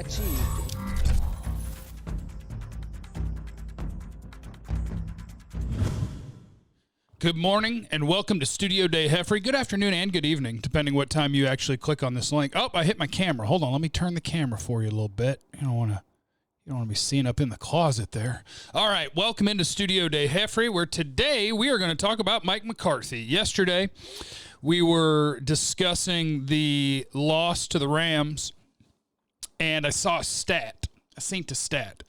achieved. Good morning and welcome to Studio Day Heffrey. Good afternoon and good evening, depending what time you actually click on this link. Oh, I hit my camera. Hold on, let me turn the camera for you a little bit. You don't want to be seen up in the closet there. All right, welcome into Studio Day Heffrey, where today we are going to talk about Mike McCarthy. Yesterday, we were discussing the loss to the Rams, and I saw a stat. I seen a stat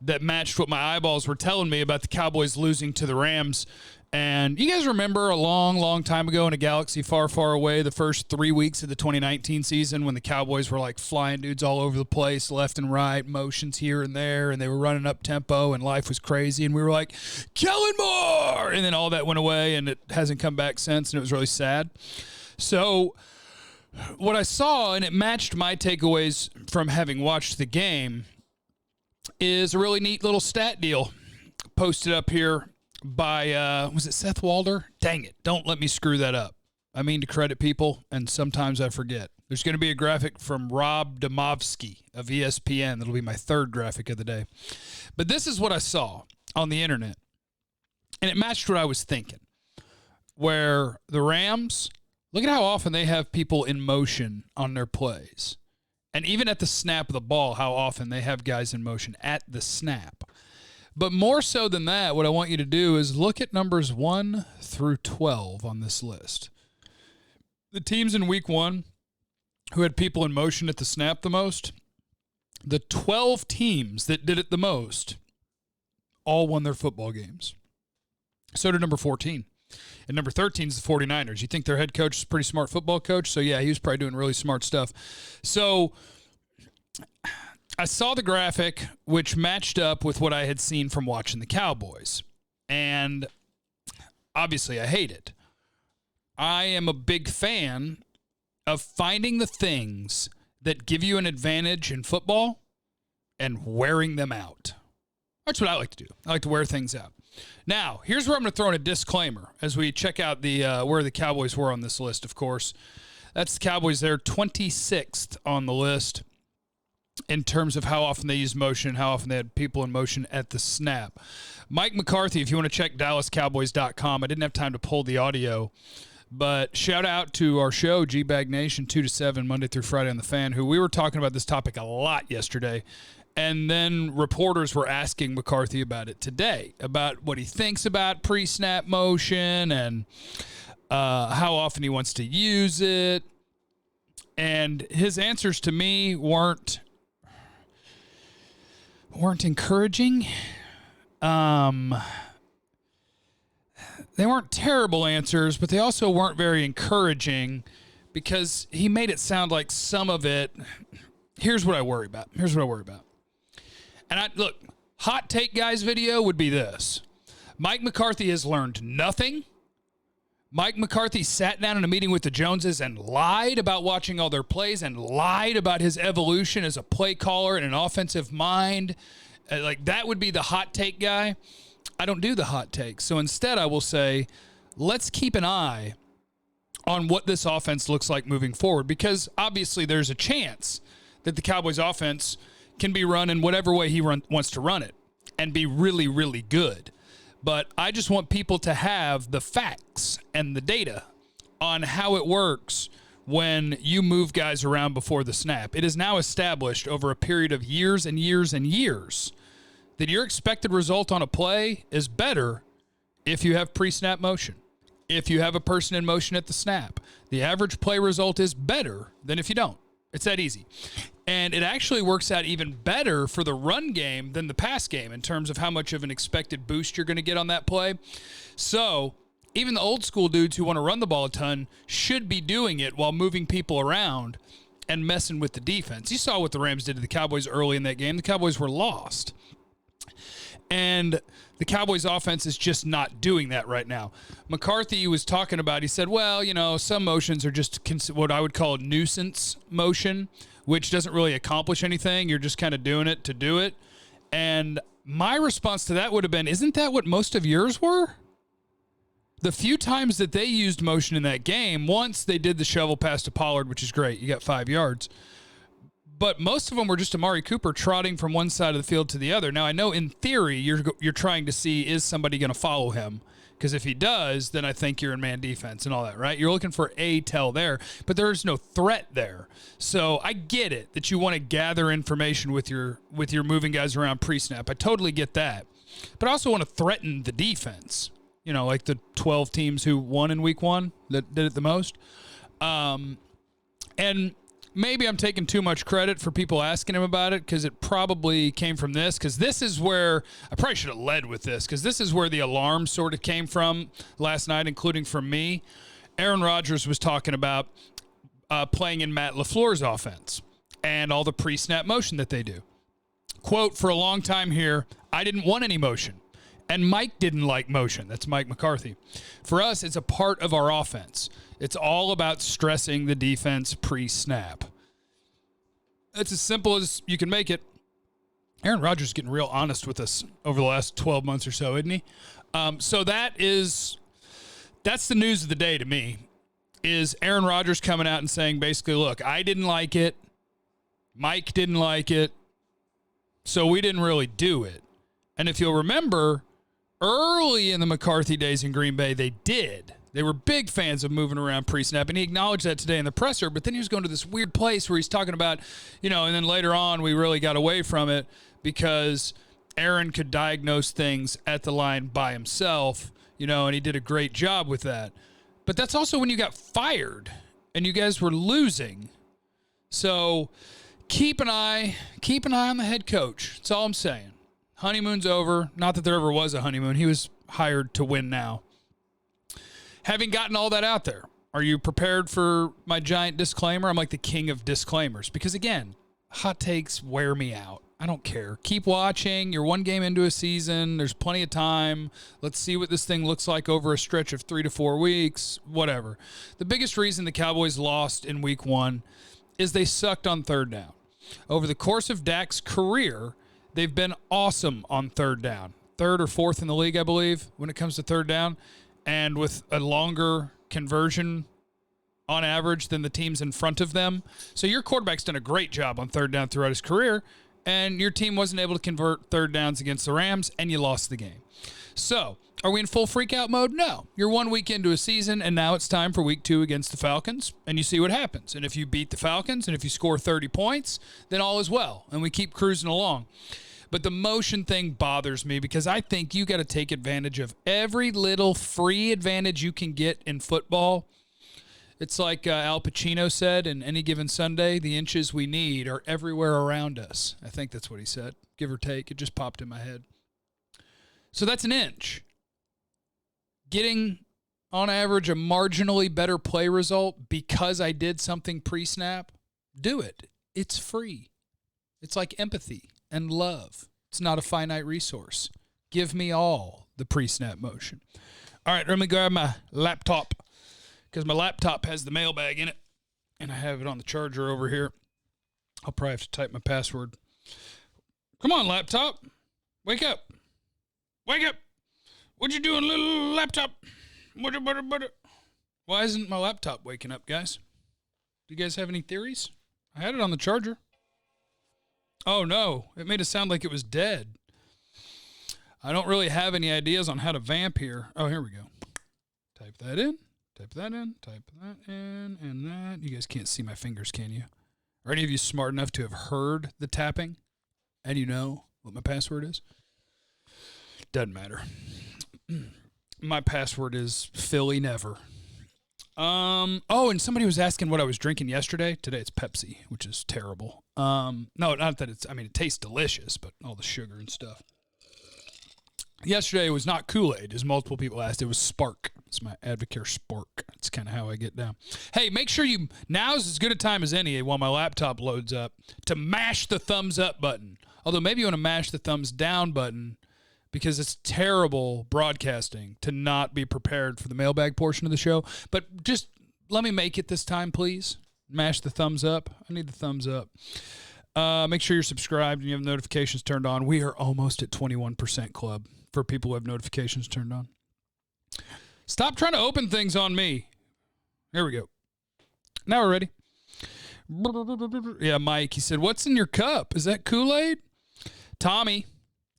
that matched what my eyeballs were telling me about the Cowboys losing to the Rams. And you guys remember a long, long time ago in a galaxy far, far away, the first 3 weeks of the 2019 season when the Cowboys were like flying dudes all over the place, left and right, motions here and there, and they were running up tempo and life was crazy. And we were like, Kellen Moore! And then all that went away and it hasn't come back since, and it was really sad. So what I saw, and it matched my takeaways from having watched the game, is a really neat little stat deal posted up here by, was it Seth Walder? Dang it, don't let me screw that up. I mean to credit people, and sometimes I forget. There's going to be a graphic from Rob Demovsky of ESPN. That'll be my third graphic of the day. But this is what I saw on the internet, and it matched what I was thinking, where the Rams, look at how often they have people in motion on their plays. And even at the snap of the ball, how often they have guys in motion at the snap. But more so than that, what I want you to do is look at numbers 1 through 12 on this list. The teams in week 1 who had people in motion at the snap the most, the 12 teams that did it the most all won their football games. So did number 14. And number 13 is the 49ers. You think their head coach is a pretty smart football coach? So, yeah, he was probably doing really smart stuff. So I saw the graphic, which matched up with what I had seen from watching the Cowboys. And obviously I hate it. I am a big fan of finding the things that give you an advantage in football and wearing them out. That's what I like to do. I like to wear things out. Now, here's where I'm going to throw in a disclaimer as we check out the where the Cowboys were on this list, of course. That's the Cowboys. They're 26th on the list in terms of how often they use motion, how often they had people in motion at the snap. Mike McCarthy, if you want to check DallasCowboys.com, I didn't have time to pull the audio, but shout out to our show, G-Bag Nation, 2 to 7, Monday through Friday on The Fan, who we were talking about this topic a lot yesterday. And then reporters were asking McCarthy about it today, about what he thinks about pre-snap motion and how often he wants to use it. And his answers to me weren't encouraging. They weren't terrible answers, but they also weren't very encouraging because he made it sound like some of it. Here's what I worry about. And look, hot take guys video would be this. Mike McCarthy has learned nothing. Mike McCarthy sat down in a meeting with the Joneses and lied about watching all their plays and lied about his evolution as a play caller and an offensive mind. Like, that would be the hot take guy. I don't do the hot takes. So instead I will say, let's keep an eye on what this offense looks like moving forward, because obviously there's a chance that the Cowboys offense can be run in whatever way he wants to run it and be really, really good. But I just want people to have the facts and the data on how it works when you move guys around before the snap. It is now established over a period of years and years and years that your expected result on a play is better if you have pre-snap motion. If you have a person in motion at the snap, the average play result is better than if you don't. It's that easy. And it actually works out even better for the run game than the pass game in terms of how much of an expected boost you're going to get on that play. So even the old school dudes who want to run the ball a ton should be doing it while moving people around and messing with the defense. You saw what the Rams did to the Cowboys early in that game. The Cowboys were lost. And the Cowboys offense is just not doing that right now. McCarthy was talking about, he said, well, you know, some motions are just what I would call a nuisance motion, which doesn't really accomplish anything. You're just kind of doing it to do it. And my response to that would have been, isn't that what most of yours were? The few times that they used motion in that game, once they did the shovel pass to Pollard, which is great. You got 5 yards. But most of them were just Amari Cooper trotting from one side of the field to the other. Now, I know in theory you're trying to see, is somebody going to follow him? Because if he does, then I think you're in man defense and all that, right? You're looking for a tell there, but there's no threat there. So I get it that you want to gather information with your moving guys around pre-snap. I totally get that. But I also want to threaten the defense, like the 12 teams who won in week 1 that did it the most. And maybe I'm taking too much credit for people asking him about it because it probably came from this, because this is where I probably should have led with this, because this is where the alarm sort of came from last night, including from me. Aaron Rodgers was talking about playing in Matt LaFleur's offense and all the pre-snap motion that they do. Quote, for a long time here, I didn't want any motion. And Mike didn't like motion. That's Mike McCarthy. For us, it's a part of our offense. It's all about stressing the defense pre-snap. That's as simple as you can make it. Aaron Rodgers is getting real honest with us over the last 12 months or so, isn't he? So that's the news of the day to me, is Aaron Rodgers coming out and saying basically, look, I didn't like it. Mike didn't like it. So we didn't really do it. And if you'll remember, early in the McCarthy days in Green Bay, they did. They were big fans of moving around pre-snap, and he acknowledged that today in the presser, but then he was going to this weird place where he's talking about, and then later on we really got away from it because Aaron could diagnose things at the line by himself, and he did a great job with that. But that's also when you got fired and you guys were losing. So keep an eye on the head coach. That's all I'm saying. Honeymoon's over. Not that there ever was a honeymoon. He was hired to win now. Having gotten all that out there, are you prepared for my giant disclaimer? I'm like the king of disclaimers because, again, hot takes wear me out. I don't care. Keep watching. You're one game into a season. There's plenty of time. Let's see what this thing looks like over a stretch of 3 to 4 weeks, whatever. The biggest reason the Cowboys lost in week 1 is they sucked on third down. Over the course of Dak's career, they've been awesome on third down. 3rd or 4th in the league, I believe, when it comes to third down. And with a longer conversion on average than the teams in front of them. So your quarterback's done a great job on third down throughout his career, and your team wasn't able to convert third downs against the Rams, and you lost the game. So are we in full freak-out mode? No. You're 1 week into a season, and now it's time for week 2 against the Falcons, and you see what happens. And if you beat the Falcons, and if you score 30 points, then all is well, and we keep cruising along. But the motion thing bothers me because I think you got to take advantage of every little free advantage you can get in football. It's like Al Pacino said in Any Given Sunday, the inches we need are everywhere around us. I think that's what he said, give or take. It just popped in my head. So that's an inch. Getting, on average, a marginally better play result because I did something pre-snap, do it. It's free. It's like empathy and love. It's not a finite resource. Give me all the pre-snap motion. All right, let me grab my laptop because my laptop has the mailbag in it, and I have it on the charger over here. I'll probably have to type my password. Come on, laptop. Wake up. Wake up. What you doing, little laptop? Why isn't my laptop waking up, guys? Do you guys have any theories? I had it on the charger. Oh, no. It made it sound like it was dead. I don't really have any ideas on how to vamp here. Oh, here we go. Type that in. Type that in. Type that in. And that. You guys can't see my fingers, can you? Are any of you smart enough to have heard the tapping? And you know what my password is? Doesn't matter. My password is Philly Never. Oh, and somebody was asking what I was drinking yesterday. Today it's Pepsi, which is terrible. No, not that it tastes delicious, but all the sugar and stuff. Yesterday it was not Kool-Aid, as multiple people asked. It was Spark. It's my Advocare Spark. It's kind of how I get down. Hey, make sure now's as good a time as any while my laptop loads up to mash the thumbs up button. Although maybe you want to mash the thumbs down button because it's terrible broadcasting to not be prepared for the mailbag portion of the show. But just let me make it this time, please. Mash the thumbs up. I need the thumbs up. Make sure you're subscribed and you have notifications turned on. We are almost at 21% club for people who have notifications turned on. Stop trying to open things on me. Here we go. Now we're ready. Yeah, Mike, he said, what's in your cup? Is that Kool-Aid? Tommy,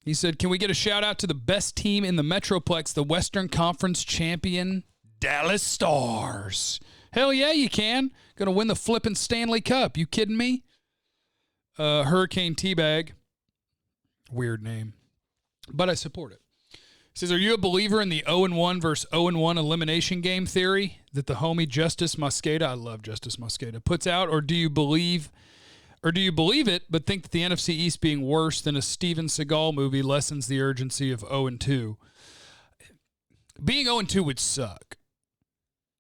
he said, can we get a shout-out to the best team in the Metroplex, the Western Conference champion Dallas Stars? Hell yeah, you can. Going to win the flippin' Stanley Cup. You kidding me? Hurricane Teabag. Weird name. But I support it. He says, are you a believer in the 0-1 versus 0-1 elimination game theory that the homie Justice Mosqueda, I love Justice Mosqueda, puts out, or do you believe it but think that the NFC East being worse than a Steven Seagal movie lessens the urgency of 0-2? Being 0-2 would suck.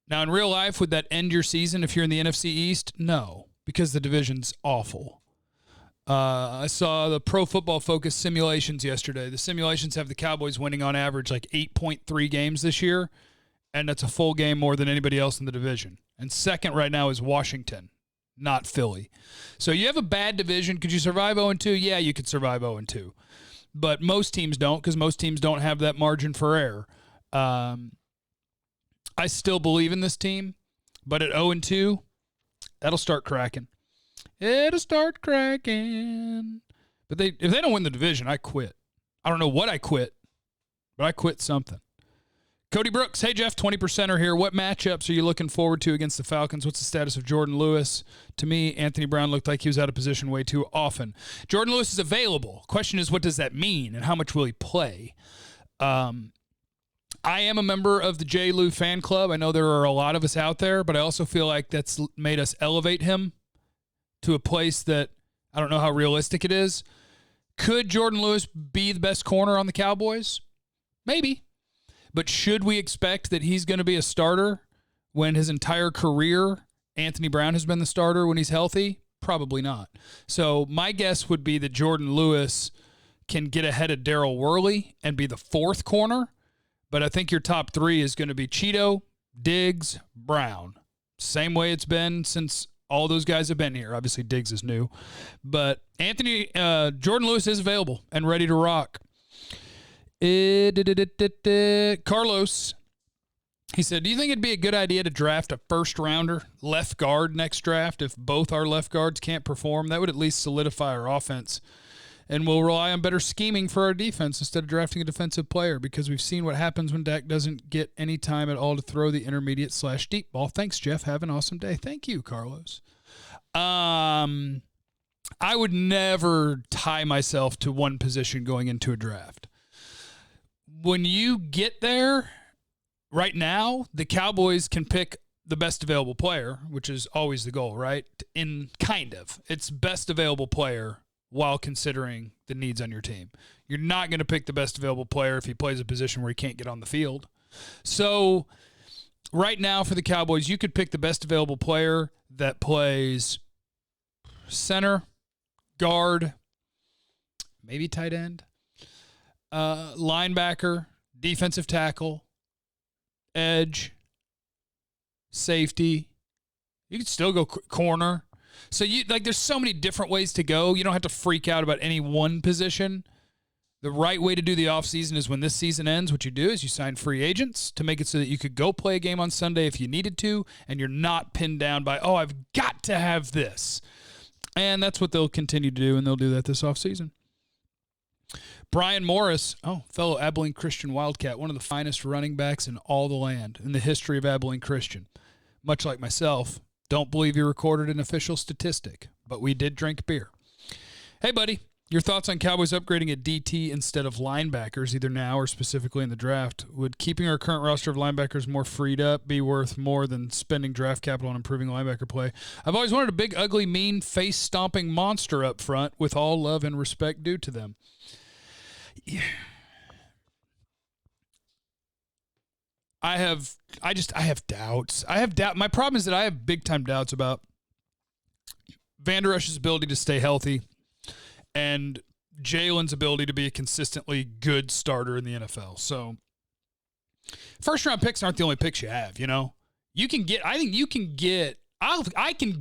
Now, in real life, would that end your season if you're in the NFC East? No, because the division's awful. I saw the Pro Football Focus simulations yesterday. The simulations have the Cowboys winning on average like 8.3 games this year, and that's a full game more than anybody else in the division. And second right now is Washington, not Philly. So you have a bad division. Could you survive 0-2? Yeah, you could survive 0-2. But most teams don't, because most teams don't have that margin for error. I still believe in this team, but at 0-2, that'll start cracking. It'll start cracking. But if they don't win the division, I quit. I don't know what I quit, but I quit something. Cody Brooks, hey, Jeff, 20%er here. What matchups are you looking forward to against the Falcons? What's the status of Jordan Lewis? To me, Anthony Brown looked like he was out of position way too often. Jordan Lewis is available. Question is, what does that mean, and how much will he play? I am a member of the J. Lou fan club. I know there are a lot of us out there, but I also feel like that's made us elevate him to a place that I don't know how realistic it is. Could Jordan Lewis be the best corner on the Cowboys? Maybe. But should we expect that he's going to be a starter when his entire career Anthony Brown has been the starter when he's healthy? Probably not. So my guess would be that Jordan Lewis can get ahead of Darryl Worley and be the fourth corner. But I think your top three is going to be Cheeto, Diggs, Brown. Same way it's been since all those guys have been here. Obviously, Diggs is new. But Jordan Lewis is available and ready to rock. Carlos, he said, do you think it'd be a good idea to draft a first-rounder left guard next draft if both our left guards can't perform? That would at least solidify our offense. And we'll rely on better scheming for our defense instead of drafting a defensive player, because we've seen what happens when Dak doesn't get any time at all to throw the intermediate/deep ball. Thanks, Jeff. Have an awesome day. Thank you, Carlos. I would never tie myself to one position going into a draft. When you get there, right now, the Cowboys can pick the best available player, which is always the goal, right? It's best available player while considering the needs on your team. You're not going to pick the best available player if he plays a position where he can't get on the field. So right now for the Cowboys, you could pick the best available player that plays center, guard, maybe tight end, linebacker, defensive tackle, edge, safety. You could still go corner. So there's so many different ways to go. You don't have to freak out about any one position. The right way to do the offseason is when this season ends, what you do is you sign free agents to make it so that you could go play a game on Sunday if you needed to, and you're not pinned down by, I've got to have this. And that's what they'll continue to do, and they'll do that this offseason. Brian Morris, fellow Abilene Christian Wildcat, one of the finest running backs in all the land in the history of Abilene Christian. Much like myself, don't believe he recorded an official statistic, but we did drink beer. Hey, buddy, your thoughts on Cowboys upgrading a DT instead of linebackers, either now or specifically in the draft? Would keeping our current roster of linebackers more freed up be worth more than spending draft capital on improving linebacker play? I've always wanted a big, ugly, mean, face-stomping monster up front with all love and respect due to them. Yeah. I have doubts. My problem is that I have big-time doubts about Vander Esch's ability to stay healthy and Jalen's ability to be a consistently good starter in the NFL. So first-round picks aren't the only picks you have, you know? I can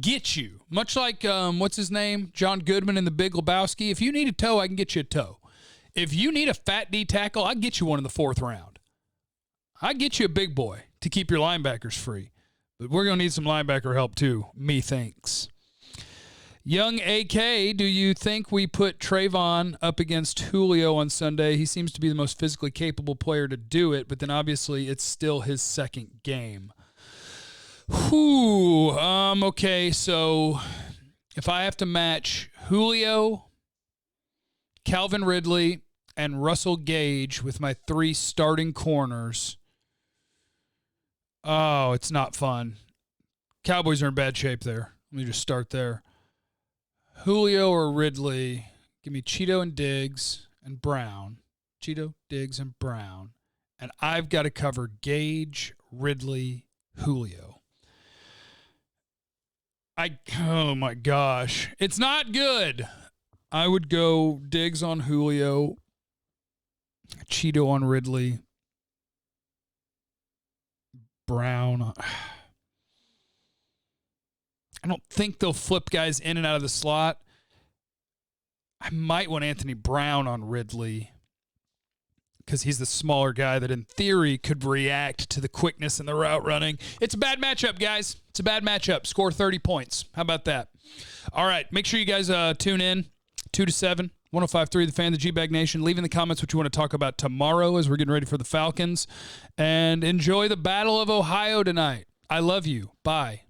get you, much like, what's his name? John Goodman in The Big Lebowski. If you need a toe, I can get you a toe. If you need a fat D tackle, I'll get you one in the fourth round. I'd get you a big boy to keep your linebackers free. But we're going to need some linebacker help too, methinks. Young AK, do you think we put Trevon up against Julio on Sunday? He seems to be the most physically capable player to do it, but then obviously it's still his second game. Okay, so if I have to match Julio, Calvin Ridley, and Russell Gage with my 3 starting corners, it's not fun. Cowboys are in bad shape there. Let me just start there. Julio or Ridley, give me Cheeto and Diggs and Brown. Cheeto, Diggs, and Brown. And I've got to cover Gage, Ridley, Julio. Oh my gosh. It's not good. I would go Diggs on Julio, Cheeto on Ridley, Brown. I don't think they'll flip guys in and out of the slot. I might want Anthony Brown on Ridley because he's the smaller guy that in theory could react to the quickness and the route running. It's a bad matchup, guys. It's a bad matchup. Score 30 points. How about that? All right. Make sure you guys tune in 2 to 7. 105.3 The Fan, the G-Bag Nation. Leave in the comments what you want to talk about tomorrow as we're getting ready for the Falcons. And enjoy the Battle of Ohio tonight. I love you. Bye.